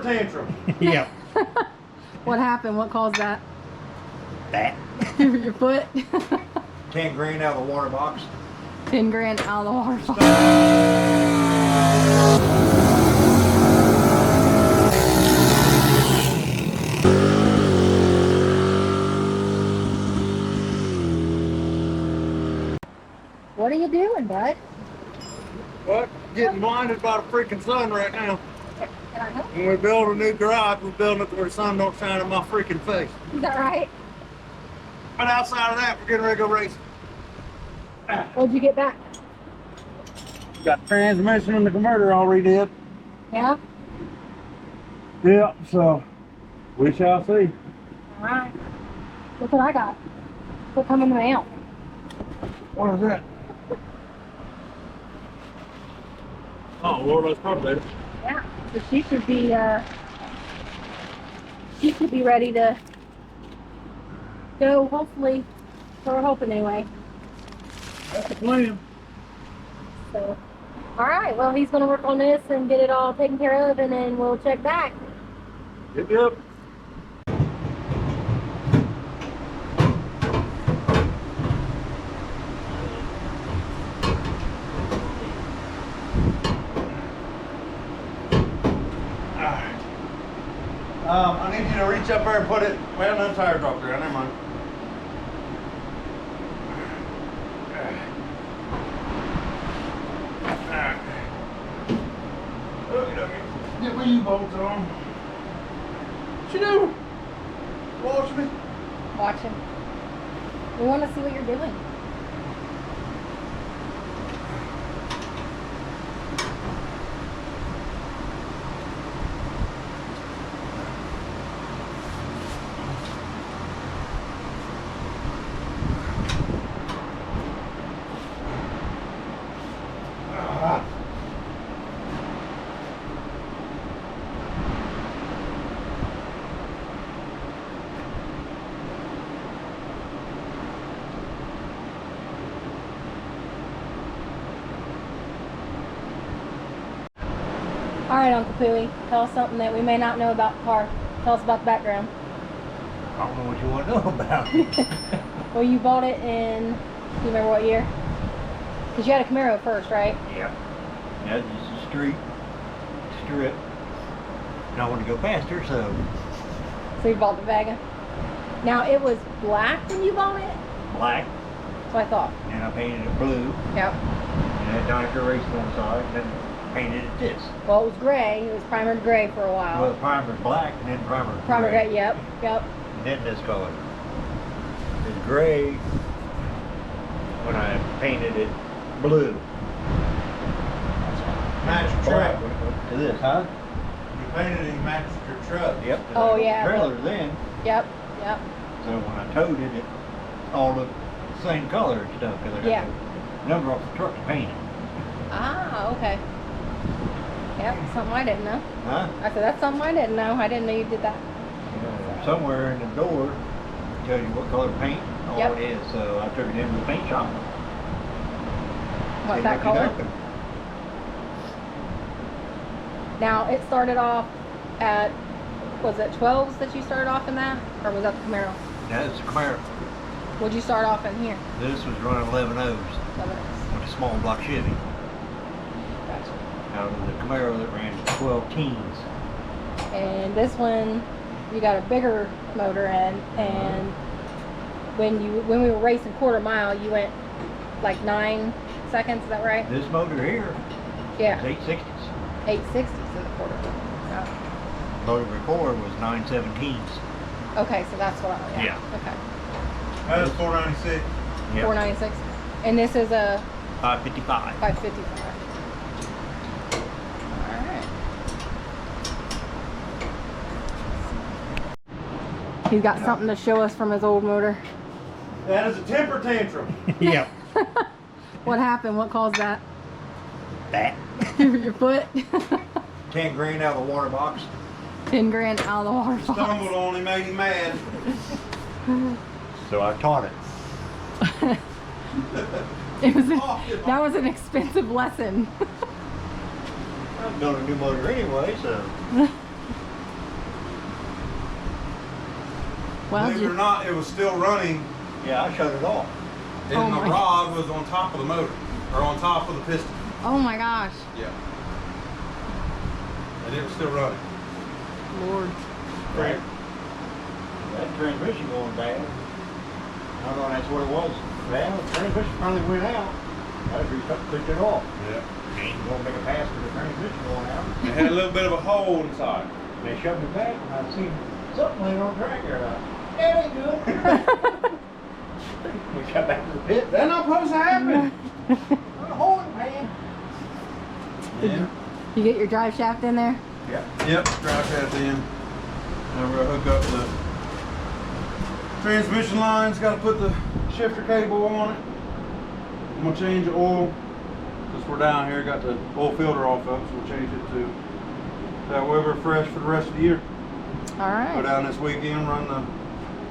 temper tantrum. Yeah. What happened? What caused that? That. Your foot? 10 grand out of the water box. 10 grand out of the water box. What are you doing, bud? What? Getting blinded by the freaking sun right now. Can I help? When we build a new garage, we're building it where the sun don't shine in my freaking face. Is that right? But outside of that, we're getting ready to go racing. What'd you get back? Got transmission and the converter all redid. Yeah? Yeah, so we shall see. Alright. Look what I got. Look, come in the mail. What is that? Oh, Lord, let's talk about it. Yeah. So she should be ready to go, hopefully. So we're hoping anyway. That's the plan. So, alright, well, he's going to work on this and get it all taken care of, and then we'll check back. Yep, yep. I need you to reach up there and put it. Well, no tire drop there. Never mind. Get my U-bolts on. What you do? Watch me. Watching. We want to see what you're doing. All right, Uncle Pooey, tell us something that we may not know about the car. Tell us about the background. I don't know what you want to know about. Well, you bought it in, do you remember what year? Because you had a Camaro first, right? Yeah. Yeah, just a strip. And I want to go faster, so. So you bought the Vega. Now, it was black when you bought it? Black. That's what I thought. And I painted it blue. Yep. And had Dinosaur Racing on the side, and then painted it this. Well, it was gray. It was primered gray for a while. Well, the primer's black, and then primer's Primer gray. gray, yep, yep. And then this color. It's gray when I painted it blue. Match your Black truck. to this, huh? You painted it, you matched your truck. Yep. Oh, yeah. Trailer then. Yep, yep. So when I towed it, it all looked the same color and stuff. Because I got Yeah. the number off the truck to paint it. Ah, okay. Yep, something I didn't know. Huh? I said, that's something I didn't know. I didn't know you did that. Somewhere in the door, it tells you what color paint all Yep. it is. So I took it into the paint shop. What, They that looked it color? up and- Now, it started off at, was it 12s that you started off in that? Or was that the Camaro? That's a Camaro. Would you start off in here? This was running 11 O's Lebanon. with a small block Chevy. Gotcha. Out of the Camaro that ran 12 teens. And this one, you got a bigger motor in, and when we were racing quarter mile, you went like 9 seconds, is that right? This motor here Yeah, is 860s. 860s in the quarter. Oh. Motor before was 917s. Okay, so that's what I, Yeah. Okay, That's 496. Yep. 496. And this is a 555. 555. Alright. He's got something to show us from his old motor. That is a temper tantrum. Yeah. What happened? What caused that? That. Your foot? 10 grand out of the water box. 10 grand out of the water box. Stumbled on him, made him mad. So I taught it. That was an expensive lesson. I'm building a new motor anyway, so. Well, Believe it or not, it was still running, Yeah, I shut it off. and Oh the my rod was on top of the motor, or on top of the piston. oh my gosh, Yeah. And it was still running. Lord. Right. That transmission going bad. I don't know, that's what it was. Well, the transmission finally went out. Battery took it off. Yeah. Ain't gonna make a pass with the transmission going out. It had a little bit of a hole inside. They shoved it back, and I seen something laying on the track there. That ain't good. We got back to the pit. That's not supposed to happen. A hole in the pan. Yeah. You get your drive shaft in there? Yeah. Yep, drive shaft in. Now we're gonna hook up the transmission lines, gotta put the shifter cable on it. I'm gonna change the oil. Since we're down here, got the oil filter off of it, so we'll change it to that way we're fresh for the rest of the year. All Go right. down this weekend, run the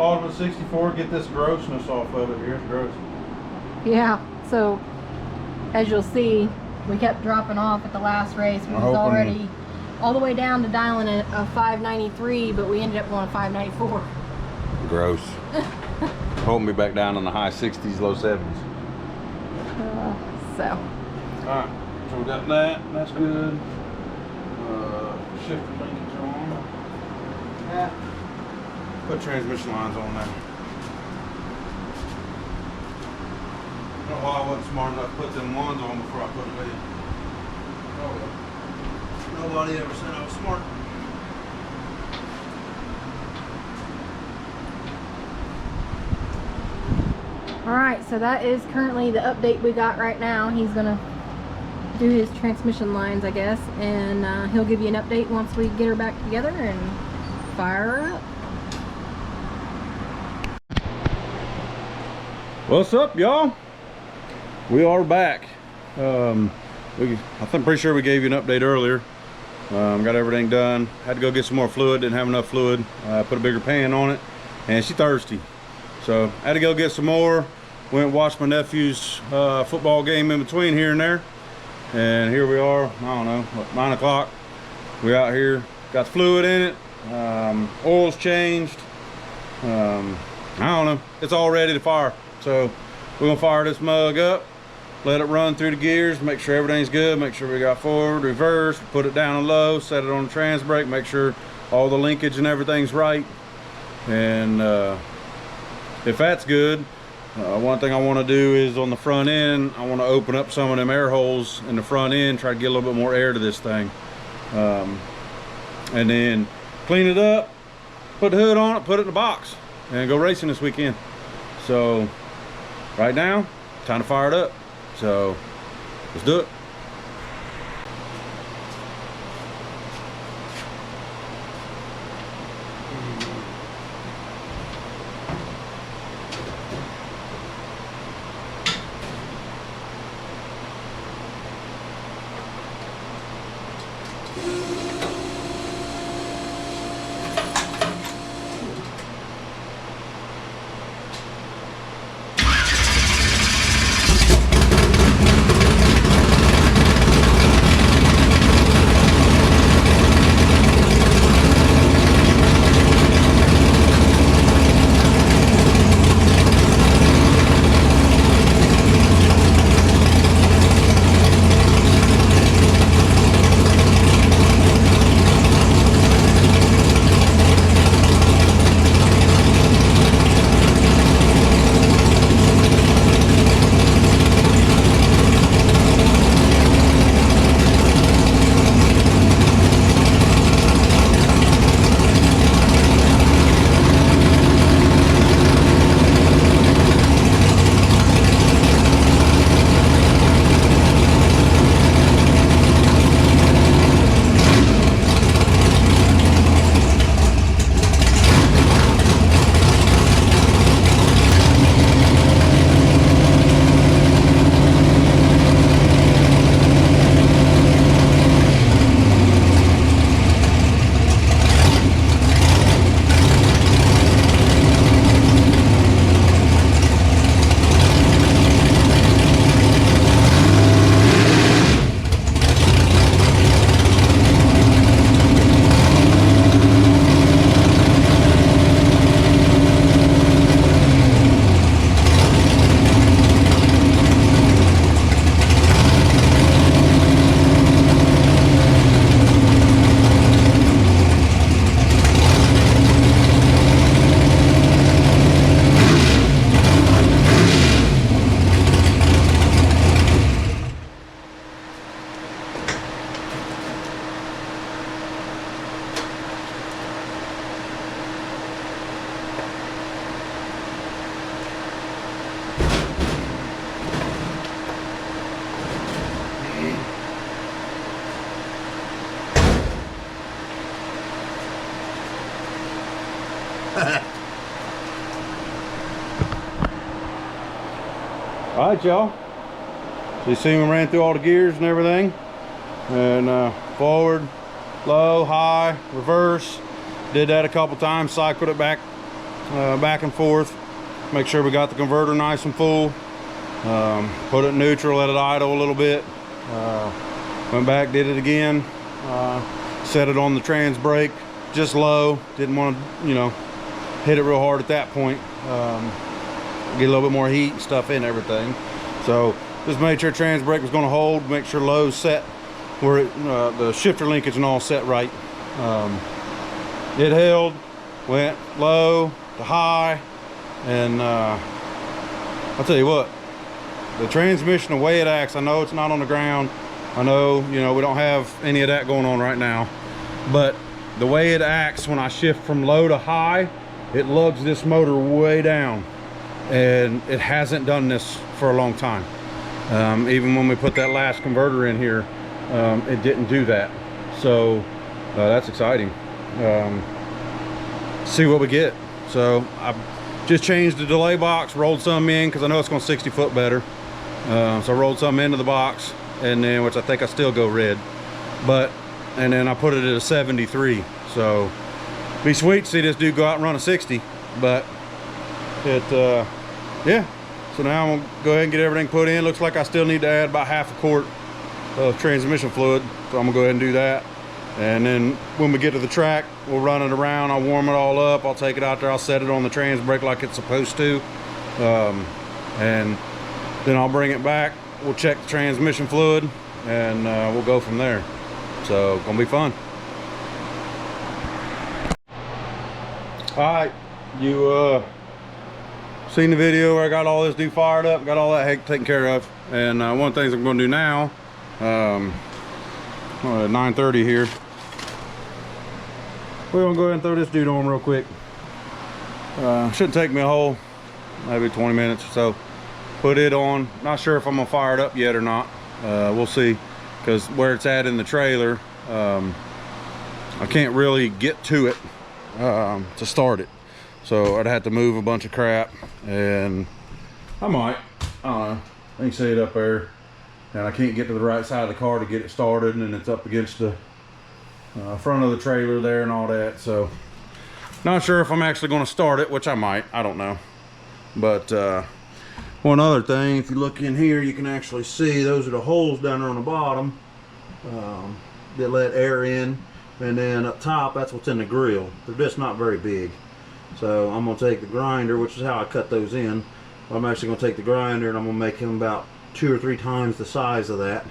Ultimate 64, get this grossness off of it here. It's gross. Yeah. So, as you'll see, we kept dropping off at the last race. We was already all the way down to dialing a 593, but we ended up going 594. Gross. Holding me back down in the high 60s, low 70s. So. Alright, so we got that, that's good. Shifter linkage on. Yeah. Put transmission lines on there. I don't know why I wasn't smart enough to put them ones on before I put them in. Oh well. Nobody ever said I was smart. All right, so that is currently the update we got right now. He's gonna do his transmission lines, I guess, and he'll give you an update once we get her back together and fire her up. What's up, y'all? We are back. I'm pretty sure we gave you an update earlier. Got everything done. Had to go get some more fluid. Didn't have enough fluid. Put a bigger pan on it, and she's thirsty. So I had to go get some more. Went and watched my nephew's football game in between here and there. And here we are, I don't know, what, 9 o'clock. We're out here, got fluid in it. Oil's changed. I don't know, it's all ready to fire. So we're gonna fire this mug up, let it run through the gears, make sure everything's good, make sure we got forward, reverse, put it down low, set it on the trans brake, make sure all the linkage and everything's right. And if that's good, one thing I want to do is on the front end, I want to open up some of them air holes in the front end, try to get a little bit more air to this thing. And then clean it up, put the hood on it, put it in the box, and go racing this weekend. So right now, time to fire it up. So let's do it. All right, y'all. So you see we ran through all the gears and everything. And forward, low, high, reverse. Did that a couple times, cycled it back and forth. Make sure we got the converter nice and full. Put it in neutral, let it idle a little bit. Went back, did it again. Set it on the trans brake, just low. Didn't want to, you know, hit it real hard at that point. Get a little bit more heat and stuff in everything. So just made sure trans brake was going to hold. Make sure low's set where it, the shifter linkage and all set right. It held, went low to high, and I'll tell you what, the transmission, the way it acts, I know it's not on the ground. I know, you know, we don't have any of that going on right now, but the way it acts when I shift from low to high, it lugs this motor way down, and it hasn't done this for a long time. Even when we put that last converter in here, it didn't do that. So that's exciting. See what we get. So I just changed the delay box, rolled some in because I know it's going 60 foot better. So I rolled some into the box, and then, which I think I still go red, and then I put it at a 73. So be sweet to see this dude go out and run a 60, but yeah. So now I'm gonna go ahead and get everything put in. Looks like I still need to add about half a quart of transmission fluid, so I'm gonna go ahead and do that. And then when we get to the track, we'll run it around. I'll warm it all up. I'll take it out there. I'll set it on the trans brake like it's supposed to, and then I'll bring it back. We'll check the transmission fluid, and we'll go from there. So gonna be fun. All right, you seen the video where I got all this dude fired up, got all that heck taken care of. And one of the things I'm going to do now, 9:30 here, we're going to go ahead and throw this dude on real quick. Shouldn't take me a whole, maybe 20 minutes or so. Put it on. Not sure if I'm going to fire it up yet or not. We'll see, because where it's at in the trailer, I can't really get to it to start it. So I'd have to move a bunch of crap, and I might, I don't know, I can see it up there, and I can't get to the right side of the car to get it started, and it's up against the front of the trailer there and all that. So not sure if I'm actually going to start it, which I might, I don't know. But one other thing, if you look in here, you can actually see those are the holes down there on the bottom that let air in, and then up top, that's what's in the grill. They're just not very big. So I'm going to take the grinder, which is how I cut those in. I'm actually going to take the grinder and I'm going to make him about 2 or 3 times the size of that,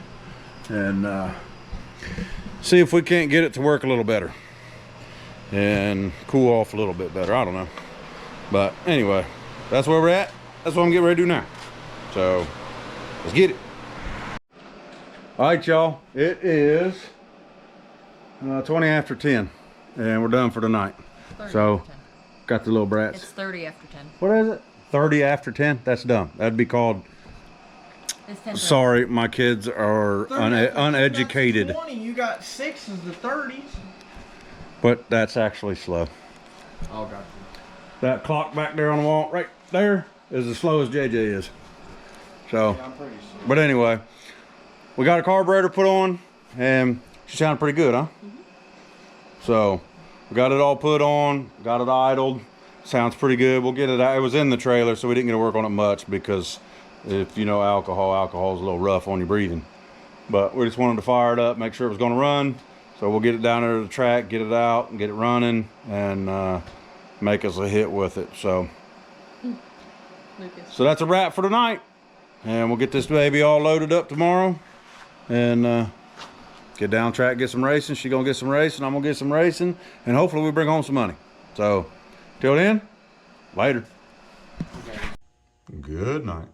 and see if we can't get it to work a little better and cool off a little bit better. I don't know, but anyway, that's where we're at. That's what I'm getting ready to do now. So let's get it. All right, y'all, it is 20 after 10 and we're done for the night. So got the little brats. It's 30 after 10. What is it? 30 after 10? That's dumb. That'd be called, It's 10. Sorry, my kids are uneducated. 20, you got 6s the 30s. But that's actually slow. Oh, got you. That clock back there on the wall right there is as slow as JJ is. So, Yeah, I'm pretty slow. but anyway, we got a carburetor put on, and she sounded pretty good, huh? Mm-hmm. So we got it all put on, got it idled. Sounds pretty good. We'll get it out. It was in the trailer, so we didn't get to work on it much, because if you know alcohol is a little rough on your breathing. But we just wanted to fire it up, make sure it was going to run. So we'll get it down there to the track, get it out, and get it running, and make us a hit with it. So, Lucas. so that's a wrap for tonight. And we'll get this baby all loaded up tomorrow, and get down track, get some racing. She's going to get some racing, I'm going to get some racing, and hopefully we bring home some money. So, till then, later. Good night.